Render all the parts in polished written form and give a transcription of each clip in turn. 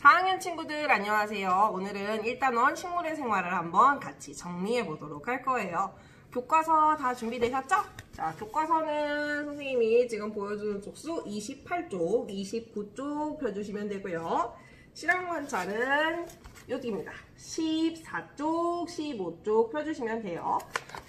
4학년 친구들 안녕하세요. 오늘은 1단원 식물의 생활을 한번 같이 정리해 보도록 할 거예요. 교과서 다 준비되셨죠? 자, 교과서는 선생님이 지금 보여주는 쪽수 28쪽, 29쪽 펴주시면 되고요. 실험 관찰은 여기입니다. 14쪽, 15쪽 펴주시면 돼요.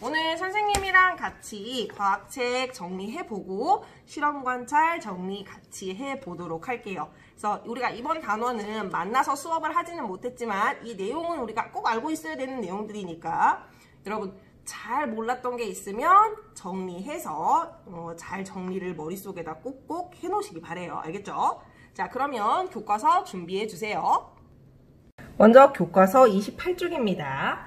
오늘 선생님이랑 같이 과학책 정리해보고 실험 관찰 정리 같이 해보도록 할게요. 그래서 우리가 이번 단원은 만나서 수업을 하지는 못했지만 이 내용은 우리가 꼭 알고 있어야 되는 내용들이니까 여러분 잘 몰랐던 게 있으면 정리해서 잘 정리를 머릿속에다 꼭꼭 해놓으시기 바래요. 알겠죠? 자, 그러면 교과서 준비해 주세요. 먼저 교과서 28쪽입니다.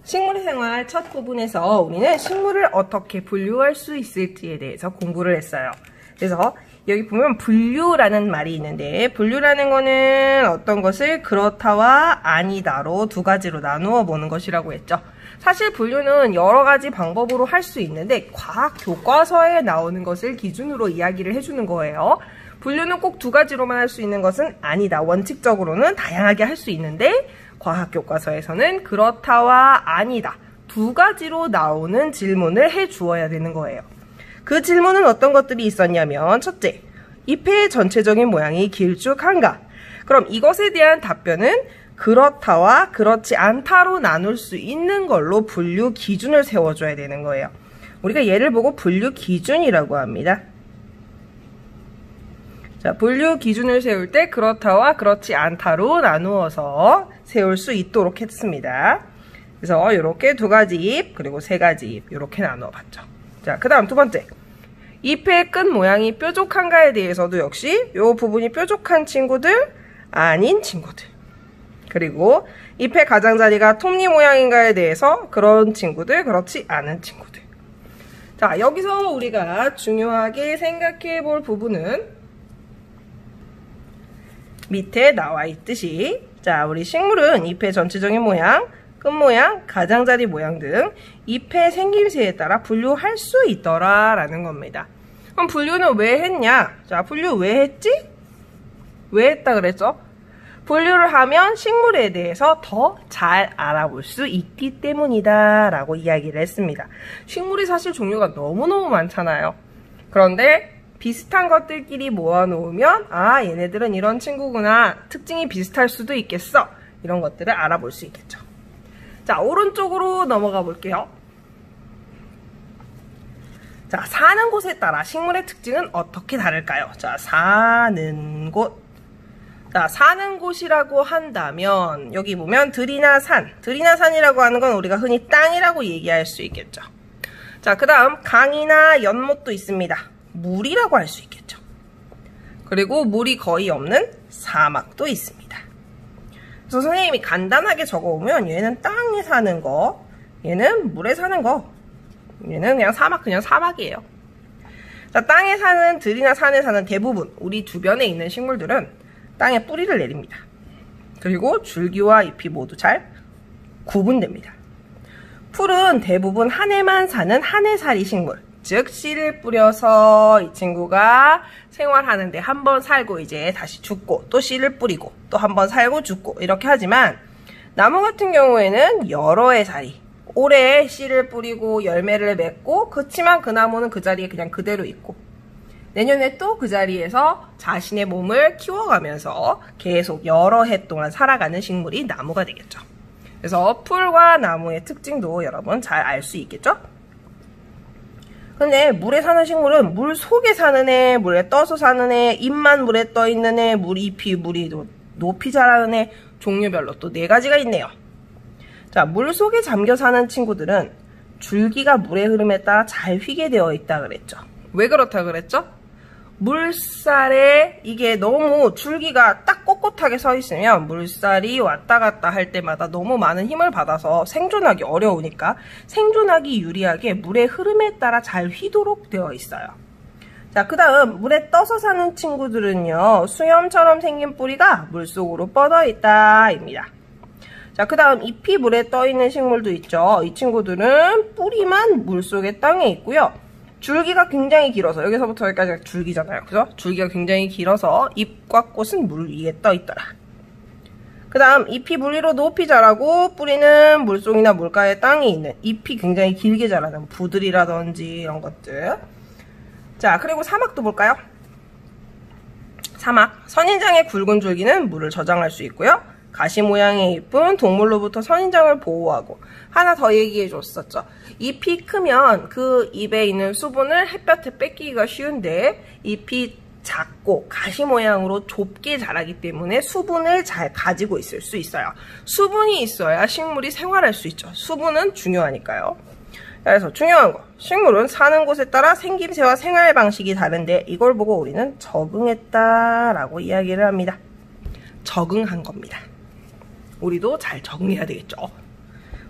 식물의 생활 첫 부분에서 우리는 식물을 어떻게 분류할 수 있을지에 대해서 공부를 했어요. 그래서 여기 보면 분류라는 말이 있는데 분류라는 거는 어떤 것을 그렇다와 아니다로 두 가지로 나누어 보는 것이라고 했죠. 사실 분류는 여러 가지 방법으로 할 수 있는데 과학 교과서에 나오는 것을 기준으로 이야기를 해주는 거예요. 분류는 꼭 두 가지로만 할 수 있는 것은 아니다. 원칙적으로는 다양하게 할 수 있는데 과학 교과서에서는 그렇다와 아니다. 두 가지로 나오는 질문을 해 주어야 되는 거예요. 그 질문은 어떤 것들이 있었냐면 첫째, 잎의 전체적인 모양이 길쭉한가? 그럼 이것에 대한 답변은 그렇다와 그렇지 않다로 나눌 수 있는 걸로 분류 기준을 세워줘야 되는 거예요. 우리가 얘를 보고 분류 기준이라고 합니다. 자, 분류 기준을 세울 때 그렇다와 그렇지 않다로 나누어서 세울 수 있도록 했습니다. 그래서 이렇게 두 가지 잎 그리고 세 가지 잎 이렇게 나누어 봤죠. 자, 그 다음 두 번째, 잎의 끝 모양이 뾰족한가에 대해서도 역시 이 부분이 뾰족한 친구들, 아닌 친구들, 그리고 잎의 가장자리가 톱니 모양인가에 대해서 그런 친구들, 그렇지 않은 친구들. 자, 여기서 우리가 중요하게 생각해 볼 부분은 밑에 나와 있듯이, 자, 우리 식물은 잎의 전체적인 모양, 끝 모양, 가장자리 모양 등 잎의 생김새에 따라 분류할 수 있더라 라는 겁니다. 그럼 분류는 왜 했냐? 자, 분류 왜 했지? 왜 했다 그랬죠? 분류를 하면 식물에 대해서 더 잘 알아볼 수 있기 때문이다 라고 이야기를 했습니다. 식물이 사실 종류가 너무너무 많잖아요. 그런데 비슷한 것들끼리 모아놓으면 아, 얘네들은 이런 친구구나, 특징이 비슷할 수도 있겠어, 이런 것들을 알아볼 수 있겠죠. 자, 오른쪽으로 넘어가 볼게요. 자, 사는 곳에 따라 식물의 특징은 어떻게 다를까요? 자, 사는 곳. 자, 사는 곳이라고 한다면 여기 보면 들이나 산, 들이나 산이라고 하는 건 우리가 흔히 땅이라고 얘기할 수 있겠죠. 자, 그 다음 강이나 연못도 있습니다. 물이라고 할 수 있겠죠. 그리고 물이 거의 없는 사막도 있습니다. 그래서 선생님이 간단하게 적어오면 얘는 땅에 사는 거, 얘는 물에 사는 거, 얘는 그냥 사막, 그냥 사막이에요. 자, 땅에 사는 들이나 산에 사는 대부분 우리 주변에 있는 식물들은 땅에 뿌리를 내립니다. 그리고 줄기와 잎이 모두 잘 구분됩니다. 풀은 대부분 한 해만 사는 한 해살이 식물, 즉 씨를 뿌려서 이 친구가 생활하는데 한 번 살고 이제 다시 죽고 또 씨를 뿌리고 또 한 번 살고 죽고 이렇게 하지만 나무 같은 경우에는 여러 해 살이, 올해 씨를 뿌리고 열매를 맺고 그치만 그 나무는 그 자리에 그냥 그대로 있고 내년에 또 그 자리에서 자신의 몸을 키워가면서 계속 여러 해 동안 살아가는 식물이 나무가 되겠죠. 그래서 풀과 나무의 특징도 여러분 잘 알 수 있겠죠? 근데 물에 사는 식물은 물 속에 사는 애, 물에 떠서 사는 애, 잎만 물에 떠 있는 애, 잎이 물이 높이 자라는 애, 종류별로 또 4가지가 있네요. 자, 물 속에 잠겨 사는 친구들은 줄기가 물의 흐름에 따라 잘 휘게 되어 있다 그랬죠. 왜 그렇다 그랬죠? 물살에 이게 너무 줄기가 딱 꼿꼿하게 서 있으면 물살이 왔다 갔다 할 때마다 너무 많은 힘을 받아서 생존하기 어려우니까 생존하기 유리하게 물의 흐름에 따라 잘 휘도록 되어 있어요. 자, 그 다음 물에 떠서 사는 친구들은요, 수염처럼 생긴 뿌리가 물속으로 뻗어 있다 입니다. 자, 그 다음 잎이 물에 떠 있는 식물도 있죠. 이 친구들은 뿌리만 물속에 땅에 있고요. 줄기가 굉장히 길어서 여기서부터 여기까지가 줄기잖아요. 그죠? 줄기가 굉장히 길어서 잎과 꽃은 물 위에 떠 있더라. 그 다음 잎이 물 위로 높이 자라고 뿌리는 물속이나 물가에 땅이 있는 잎이 굉장히 길게 자라는 부들이라든지 이런 것들. 자, 그리고 사막도 볼까요? 사막. 선인장의 굵은 줄기는 물을 저장할 수 있고요. 가시 모양의 잎은 동물로부터 선인장을 보호하고. 하나 더 얘기해 줬었죠. 잎이 크면 그 잎에 있는 수분을 햇볕에 뺏기기가 쉬운데 잎이 작고 가시 모양으로 좁게 자라기 때문에 수분을 잘 가지고 있을 수 있어요. 수분이 있어야 식물이 생활할 수 있죠. 수분은 중요하니까요. 그래서 중요한 거, 식물은 사는 곳에 따라 생김새와 생활 방식이 다른데 이걸 보고 우리는 적응했다라고 이야기를 합니다. 적응한 겁니다. 우리도 잘 적응해야 되겠죠.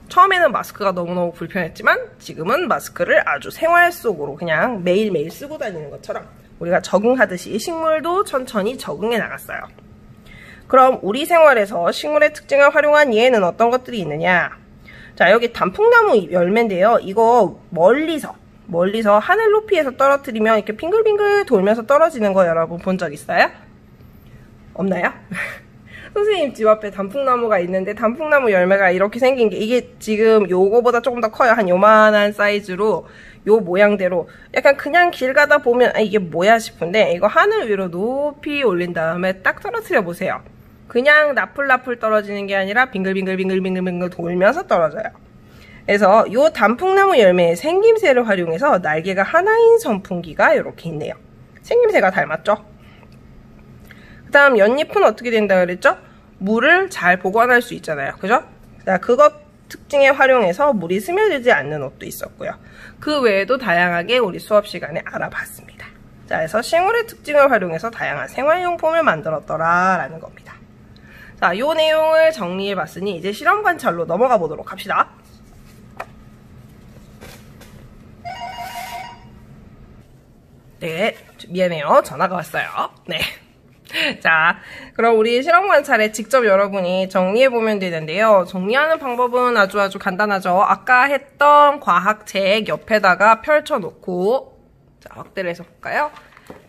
처음에는 마스크가 너무너무 불편했지만 지금은 마스크를 아주 생활 속으로 그냥 매일매일 쓰고 다니는 것처럼 우리가 적응하듯이 식물도 천천히 적응해 나갔어요. 그럼 우리 생활에서 식물의 특징을 활용한 예에는 어떤 것들이 있느냐? 자, 여기 단풍나무 열매인데요. 이거 멀리서 하늘 높이에서 떨어뜨리면 이렇게 빙글빙글 돌면서 떨어지는 거 여러분 본 적 있어요? 없나요? 선생님 집 앞에 단풍나무가 있는데 단풍나무 열매가 이렇게 생긴 게 이게 지금 요거보다 조금 더 커요. 한 요만한 사이즈로 요 모양대로 약간 그냥 길 가다 보면 아, 이게 뭐야 싶은데 이거 하늘 위로 높이 올린 다음에 딱 떨어뜨려 보세요. 그냥 나풀나풀 떨어지는 게 아니라 빙글빙글 돌면서 떨어져요. 그래서 요 단풍나무 열매의 생김새를 활용해서 날개가 하나인 선풍기가 이렇게 있네요. 생김새가 닮았죠? 그 다음 연잎은 어떻게 된다 그랬죠? 물을 잘 보관할 수 있잖아요. 그죠? 자, 그것 특징에 활용해서 물이 스며들지 않는 옷도 있었고요. 그 외에도 다양하게 우리 수업 시간에 알아봤습니다. 자, 그래서 식물의 특징을 활용해서 다양한 생활용품을 만들었더라 라는 겁니다. 자, 요 내용을 정리해 봤으니 이제 실험 관찰로 넘어가 보도록 합시다. 네, 미안해요. 전화가 왔어요. 네. 자, 그럼 우리 실험 관찰에 직접 여러분이 정리해보면 되는데요. 정리하는 방법은 아주 간단하죠. 아까 했던 과학책 옆에다가 펼쳐놓고, 자, 확대를 해서 볼까요?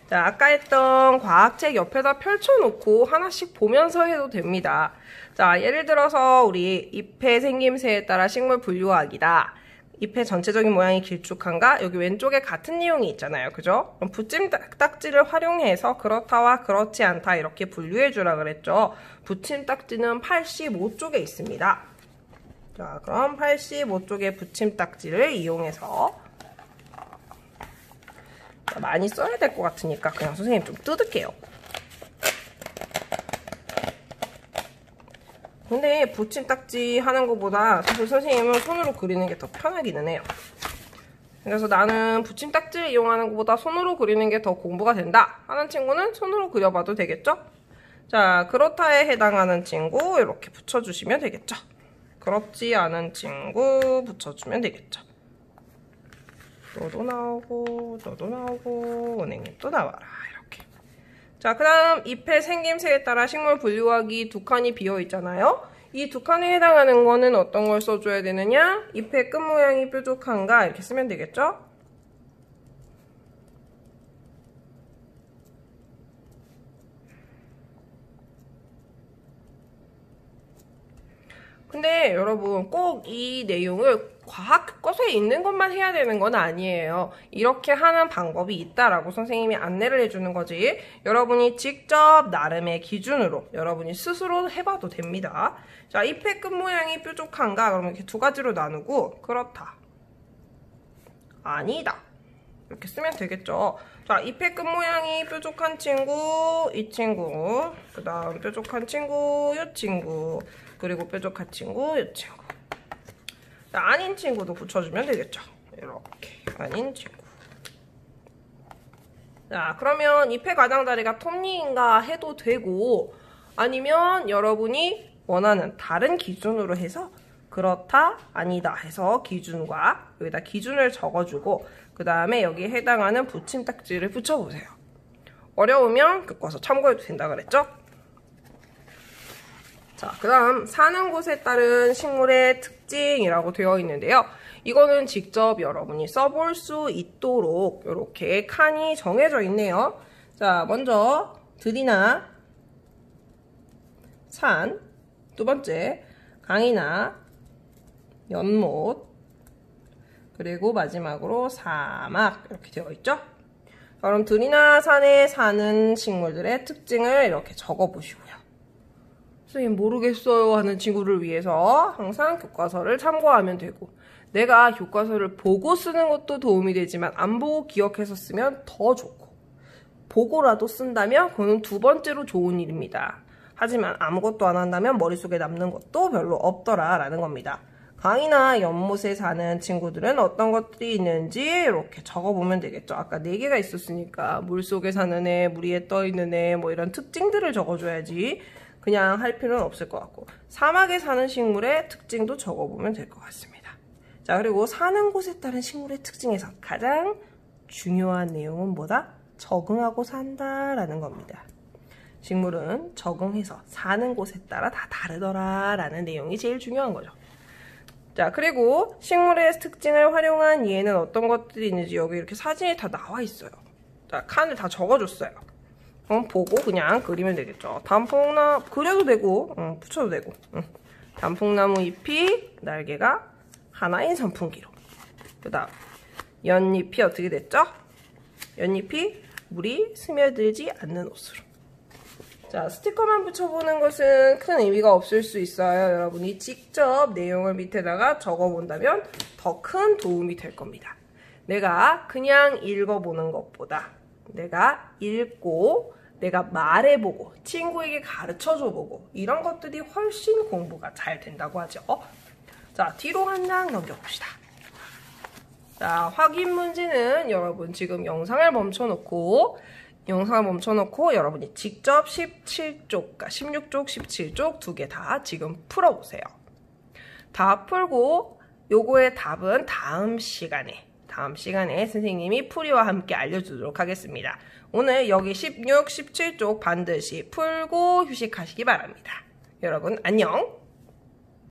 자, 아까 했던 과학책 옆에다 펼쳐놓고 하나씩 보면서 해도 됩니다. 자, 예를 들어서 우리 잎의 생김새에 따라 식물 분류하기다. 잎의 전체적인 모양이 길쭉한가? 여기 왼쪽에 같은 내용이 있잖아요. 그죠? 그럼 붙임딱지를 활용해서 그렇다와 그렇지 않다 이렇게 분류해 주라 그랬죠. 붙임딱지는 85쪽에 있습니다. 자, 그럼 85쪽의 붙임딱지를 이용해서 많이 써야 될 것 같으니까 그냥 선생님 좀 뜯을게요. 근데 붙임딱지 하는 것보다 사실 선생님은 손으로 그리는 게 더 편하기는 해요. 그래서 나는 붙임딱지를 이용하는 것보다 손으로 그리는 게 더 공부가 된다 하는 친구는 손으로 그려봐도 되겠죠? 자, 그렇다에 해당하는 친구 이렇게 붙여주시면 되겠죠? 그렇지 않은 친구 붙여주면 되겠죠? 너도 나오고 너도 나오고 은행잎 또 나와라 이렇게. 자, 그 다음 잎의 생김새에 따라 식물 분류하기 두 칸이 비어있잖아요. 이 두 칸에 해당하는 거는 어떤 걸 써줘야 되느냐? 잎의 끝 모양이 뾰족한가 이렇게 쓰면 되겠죠? 근데 여러분 꼭 이 내용을 과학 교과서에 있는 것만 해야 되는 건 아니에요. 이렇게 하는 방법이 있다라고 선생님이 안내를 해주는 거지. 여러분이 직접 나름의 기준으로 여러분이 스스로 해봐도 됩니다. 자, 잎의 끝 모양이 뾰족한가? 그러면 이렇게 두 가지로 나누고 그렇다, 아니다 이렇게 쓰면 되겠죠. 자, 잎의 끝 모양이 뾰족한 친구, 이 친구, 그 다음 뾰족한 친구, 이 친구, 그리고 뾰족한 친구, 이 친구. 자, 아닌 친구도 붙여주면 되겠죠. 이렇게 아닌 친구. 자, 그러면 잎의 가장자리가 톱니인가 해도 되고 아니면 여러분이 원하는 다른 기준으로 해서 그렇다, 아니다 해서 기준과 여기다 기준을 적어주고 그 다음에 여기에 해당하는 붙임딱지를 붙여보세요. 어려우면 교과서 참고해도 된다 그랬죠? 자, 그 다음 사는 곳에 따른 식물의 특징이라고 되어 있는데요. 이거는 직접 여러분이 써볼 수 있도록 이렇게 칸이 정해져 있네요. 자, 먼저 들이나, 산, 두 번째 강이나, 연못, 그리고 마지막으로 사막 이렇게 되어 있죠. 그럼 들이나 산에 사는 식물들의 특징을 이렇게 적어 보시고요. 선생님 모르겠어요 하는 친구를 위해서 항상 교과서를 참고하면 되고, 내가 교과서를 보고 쓰는 것도 도움이 되지만 안 보고 기억해서 쓰면 더 좋고, 보고라도 쓴다면 그거는 두 번째로 좋은 일입니다. 하지만 아무것도 안 한다면 머릿속에 남는 것도 별로 없더라 라는 겁니다. 강이나 연못에 사는 친구들은 어떤 것들이 있는지 이렇게 적어보면 되겠죠. 아까 4개가 있었으니까 물속에 사는 애, 물 위에 떠있는 애, 뭐 이런 특징들을 적어줘야지 그냥 할 필요는 없을 것 같고, 사막에 사는 식물의 특징도 적어보면 될 것 같습니다. 자, 그리고 사는 곳에 따른 식물의 특징에서 가장 중요한 내용은 뭐다? 적응하고 산다라는 겁니다. 식물은 적응해서 사는 곳에 따라 다 다르더라 라는 내용이 제일 중요한 거죠. 자, 그리고 식물의 특징을 활용한 예는 어떤 것들이 있는지 여기 이렇게 사진이 다 나와 있어요. 자, 칸을 다 적어줬어요. 보고 그냥 그리면 되겠죠. 단풍나무 그려도 되고 붙여도 되고, 단풍나무 잎이 날개가 하나인 선풍기로, 그 다음 연잎이 어떻게 됐죠? 연잎이 물이 스며들지 않는 옷으로. 자, 스티커만 붙여보는 것은 큰 의미가 없을 수 있어요. 여러분이 직접 내용을 밑에다가 적어본다면 더 큰 도움이 될 겁니다. 내가 그냥 읽어보는 것보다 내가 읽고 내가 말해보고 친구에게 가르쳐줘보고 이런 것들이 훨씬 공부가 잘 된다고 하죠. 자, 뒤로 한 장 넘겨봅시다. 자, 확인 문제는 여러분 지금 영상을 멈춰놓고 여러분이 직접 17쪽, 16쪽, 17쪽 두 개 다 지금 풀어보세요. 다 풀고 요거의 답은 다음 시간에 선생님이 풀이와 함께 알려주도록 하겠습니다. 오늘 여기 16, 17쪽 반드시 풀고 휴식하시기 바랍니다. 여러분 안녕!